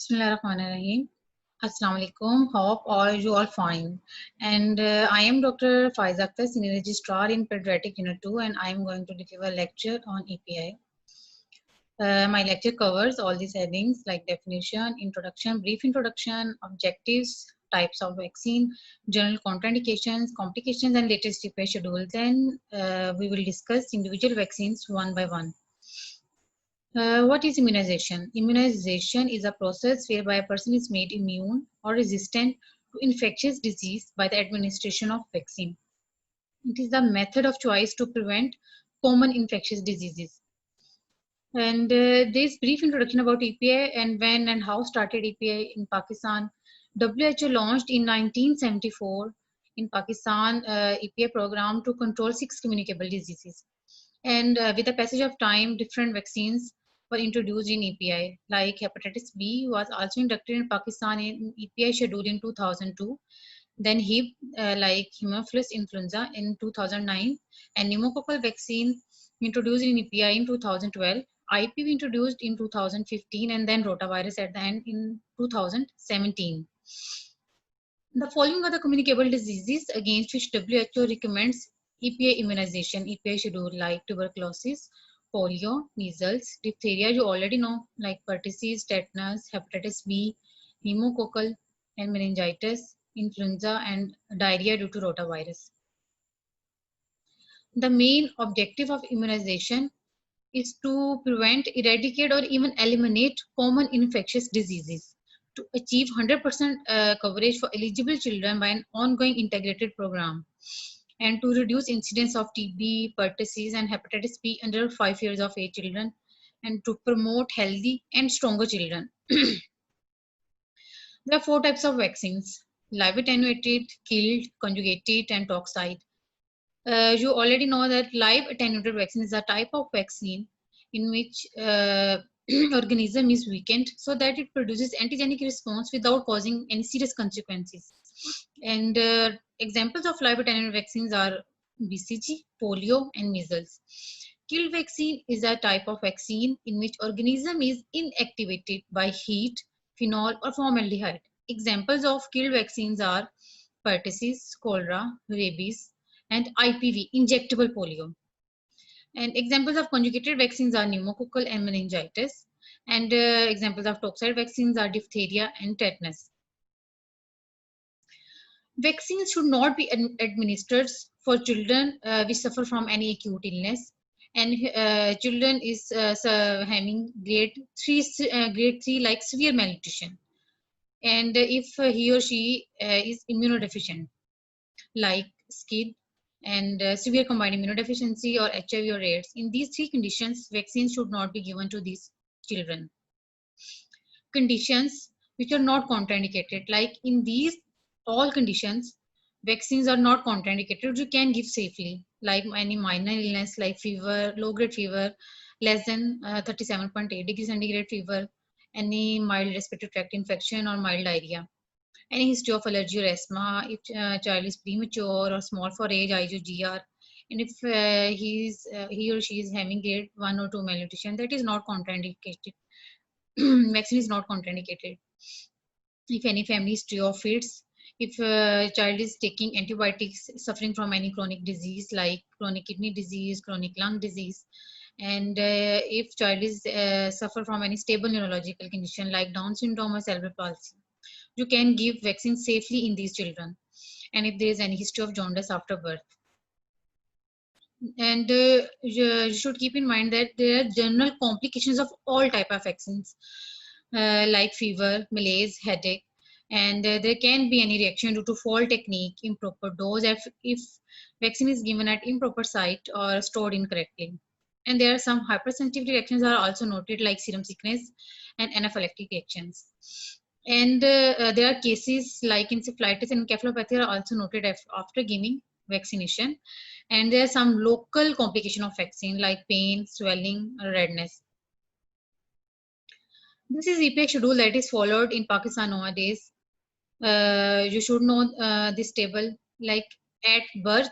Bismillahirrahmanirrahim. Assalamu alaikum. Hope all you all fine. And I am Dr. Faiz Akhtar, Senior Registrar in Pediatric Unit 2, and I am going to give a lecture on EPI. My lecture covers all these headings like definition, introduction, brief introduction, objectives, types of vaccine, general contraindications, complications, and latest EPI schedule. Then we will discuss individual vaccines one by one. What is immunization? Immunization is a process whereby a person is made immune or resistant to infectious disease by the administration of vaccine. It is the method of choice to prevent common infectious diseases. And this brief introduction about EPI and when and how started EPI in Pakistan. WHO launched in 1974 in Pakistan EPI program to control 6 communicable diseases. And with the passage of time, different vaccines were introduced in EPI, like hepatitis B was also inducted in Pakistan in EPI schedule in 2002. Then HIV, like Haemophilus influenza in 2009, and pneumococcal vaccine introduced in EPI in 2012. IPV introduced in 2015, and then rotavirus at the end in 2017. The following are the communicable diseases against which WHO recommends EPI immunization, EPI schedule, like tuberculosis, polio, measles, diphtheria, you already know, like pertussis, tetanus, hepatitis B, pneumococcal, and meningitis, influenza, and diarrhea due to rotavirus. The main objective of immunization is to prevent, eradicate, or even eliminate common infectious diseases, to achieve 100% coverage for eligible children by an ongoing integrated program, and to reduce incidence of TB, pertussis, and hepatitis B under 5 years of age children, and to promote healthy and stronger children. There are 4 types of vaccines: live attenuated, killed, conjugated, and toxide. You already know that live attenuated vaccine is a type of vaccine in which organism is weakened so that it produces antigenic response without causing any serious consequences. And examples of live attenuated vaccines are BCG, polio, and measles. Killed vaccine is a type of vaccine in which organism is inactivated by heat, phenol, or formaldehyde. Examples of killed vaccines are pertussis, cholera, rabies, and IPV, injectable polio. And examples of conjugated vaccines are pneumococcal and meningitis. And examples of toxoid vaccines are diphtheria and tetanus. Vaccines should not be administered for children which suffer from any acute illness, and children is having grade 3 like severe malnutrition, and if he or she is immunodeficient like SCID and severe combined immunodeficiency or HIV or AIDS. In these 3 conditions, vaccines should not be given to these children. Conditions which are not contraindicated, like in these all conditions, vaccines are not contraindicated, you can give safely, like any minor illness like fever, low-grade fever, less than 37.8 degrees centigrade fever, any mild respiratory tract infection or mild diarrhea, any history of allergy or asthma, if child is premature or small for age, IgG, and if he or she is having grade 1 or 2 malnutrition, that is not contraindicated. Vaccine is not contraindicated. If any family history of fits, if a child is taking antibiotics, suffering from any chronic disease like chronic kidney disease, chronic lung disease, and if child is suffer from any stable neurological condition like Down syndrome or cerebral palsy, you can give vaccine safely in these children. And if there is any history of jaundice after birth. And you should keep in mind that there are general complications of all type of vaccines, like fever, malaise, headache, and there can be any reaction due to fall technique, improper dose, if vaccine is given at improper site or stored incorrectly. And there are some hypersensitivity reactions are also noted, like serum sickness and anaphylactic reactions. And there are cases like encephalitis and encephalopathy are also noted after giving vaccination. And there are some local complication of vaccine like pain, swelling, or redness. This is EPI schedule that is followed in Pakistan nowadays. You should know this table, like at birth,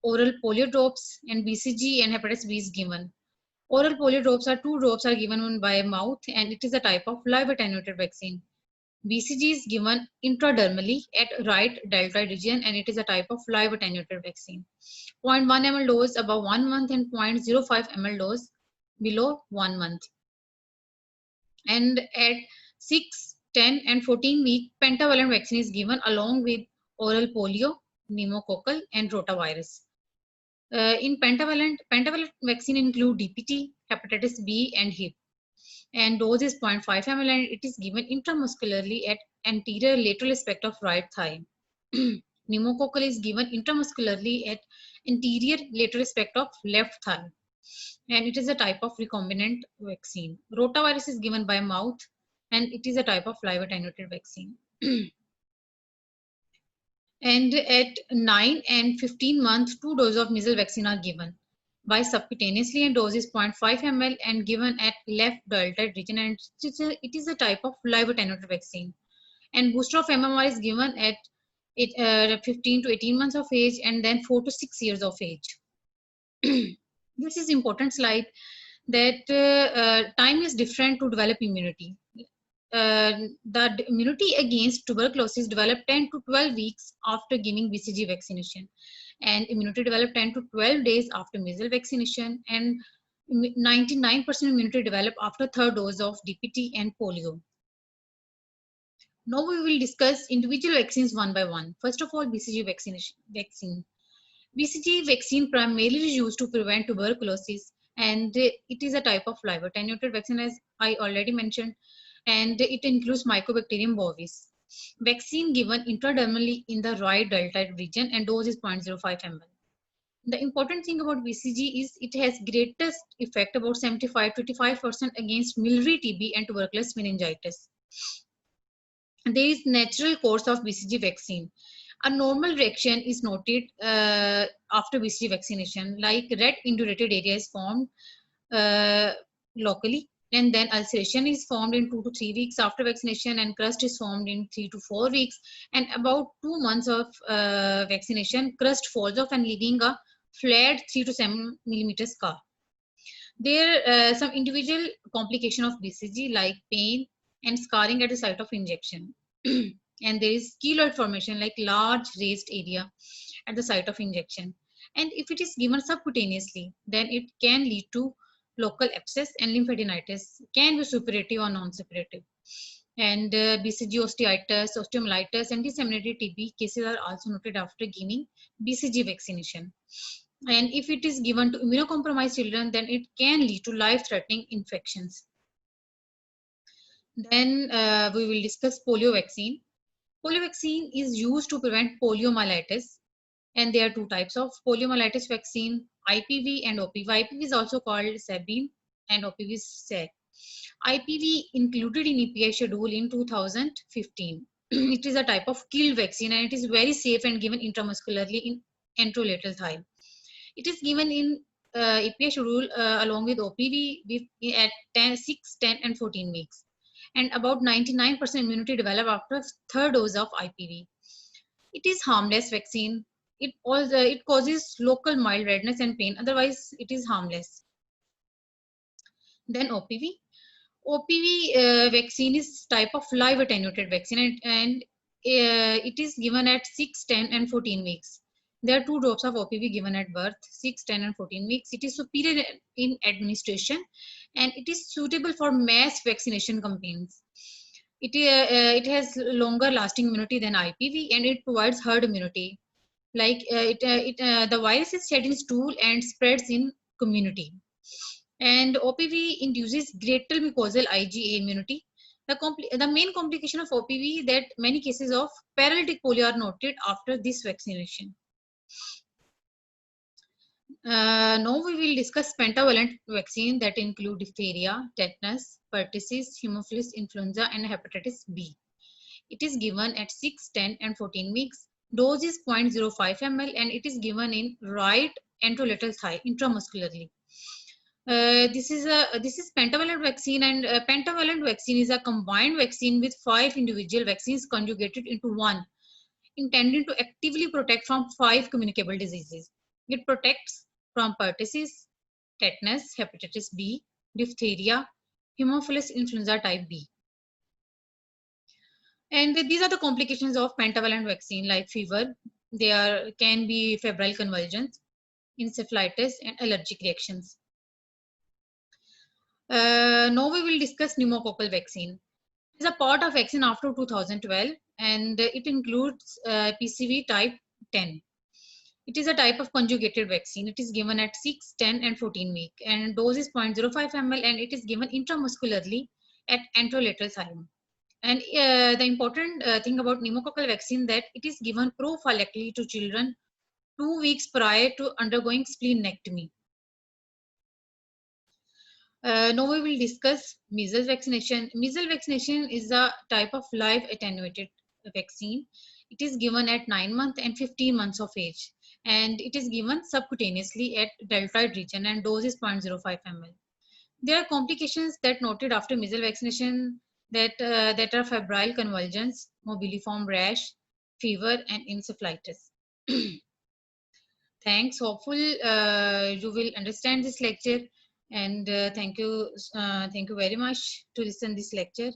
oral polio drops and BCG and hepatitis B is given. Oral polio drops are 2 drops are given by mouth, and it is a type of live attenuated vaccine. BCG is given intradermally at right deltoid region, and it is a type of live attenuated vaccine. 0.1 ml dose above 1 month and 0.05 ml dose below 1 month. And at 6, 10, and 14 week, pentavalent vaccine is given along with oral polio, pneumococcal, and rotavirus. In pentavalent vaccine include DPT, hepatitis B, and Hib. And dose is 0.5 ml, and it is given intramuscularly at anterior lateral aspect of right thigh. Pneumococcal is given intramuscularly at anterior lateral aspect of left thigh, and it is a type of recombinant vaccine. Rotavirus is given by mouth, and it is a type of live attenuated vaccine. And at 9 and 15 months, 2 doses of measles vaccine are given by subcutaneously, and dose is 0.5 ml and given at left deltoid region, and it is a type of live attenuated vaccine. And booster of MMR is given at 15 to 18 months of age, and then 4 to 6 years of age. This is important slide that time is different to develop immunity. The immunity against tuberculosis developed 10 to 12 weeks after giving BCG vaccination, and immunity developed 10 to 12 days after measles vaccination, and 99% immunity developed after third dose of DPT and polio. Now we will discuss individual vaccines one by one. First of all, BCG vaccine. BCG vaccine primarily is used to prevent tuberculosis, and it is a type of live attenuated vaccine, as I already mentioned, and it includes Mycobacterium bovis. Vaccine given intradermally in the right deltoid region, and dose is 0.05 ml. The important thing about BCG is it has greatest effect, about 75 to 85% against miliary TB and tuberculous meningitis. There is natural course of BCG vaccine. A normal reaction is noted after BCG vaccination, like red indurated area is formed locally, and then ulceration is formed in 2 to 3 weeks after vaccination, and crust is formed in 3 to 4 weeks, and about 2 months of vaccination, crust falls off and leaving a flat 3 to 7 millimeter scar. There are some individual complication of BCG like pain and scarring at the site of injection. And there is keloid formation, like large raised area at the site of injection. And if it is given subcutaneously, then it can lead to local abscess, and lymphadenitis can be suppurative or non-suppurative. And BCG osteitis, osteomyelitis, and disseminated TB cases are also noted after giving BCG vaccination. And if it is given to immunocompromised children, then it can lead to life-threatening infections. Then we will discuss polio vaccine. Polio vaccine is used to prevent poliomyelitis, and there are two types of poliomyelitis vaccine, IPV and OPV. IPV is also called Sabin, and OPV is SAC. IPV included in EPI schedule in 2015. It is a type of killed vaccine, and it is very safe and given intramuscularly in anterolateral thigh. It is given in EPI schedule along with OPV at 6, 10, and 14 weeks. And about 99% immunity developed after third dose of IPV. It is harmless vaccine. It causes local mild redness and pain. Otherwise, it is harmless. Then OPV. OPV vaccine is type of live attenuated vaccine, and it is given at 6, 10, and 14 weeks. There are 2 doses of OPV given at birth, 6, 10, and 14 weeks. It is superior in administration, and it is suitable for mass vaccination campaigns. It has longer lasting immunity than IPV, and it provides herd immunity. Like the virus is shed in stool and spreads in community. And OPV induces greater mucosal IgA immunity. The main complication of OPV that many cases of paralytic polio are noted after this vaccination. Now we will discuss pentavalent vaccine that include diphtheria, tetanus, pertussis, Haemophilus influenza, and hepatitis B. It is given at 6, 10, and 14 weeks. Dose is 0.05 ml, and it is given in right anterolateral thigh intramuscularly. This is pentavalent vaccine, and pentavalent vaccine is a combined vaccine with 5 individual vaccines conjugated into one, intended to actively protect from 5 communicable diseases. It protects from pertussis, tetanus, hepatitis B, diphtheria, Haemophilus influenza type B. And these are the complications of pentavalent vaccine, like fever. There can be febrile convulsions, encephalitis, and allergic reactions. Now we will discuss pneumococcal vaccine. It is a part of vaccine after 2012, and it includes PCV type 10. It is a type of conjugated vaccine. It is given at 6, 10, and 14 week, and dose is 0.05 ml, and it is given intramuscularly at anterolateral sign. And the important thing about pneumococcal vaccine that it is given prophylactically to children 2 weeks prior to undergoing splenectomy. Now we will discuss measles vaccination. Measles vaccination is a type of live attenuated vaccine. It is given at 9 months and 15 months of age, and it is given subcutaneously at deltoid region, and dose is 0.05 ml. There are complications that noted after measles vaccination that are febrile convulsions, mobiliform rash, fever, and encephalitis. Thanks. Hopeful you will understand this lecture, and thank you very much to listen this lecture.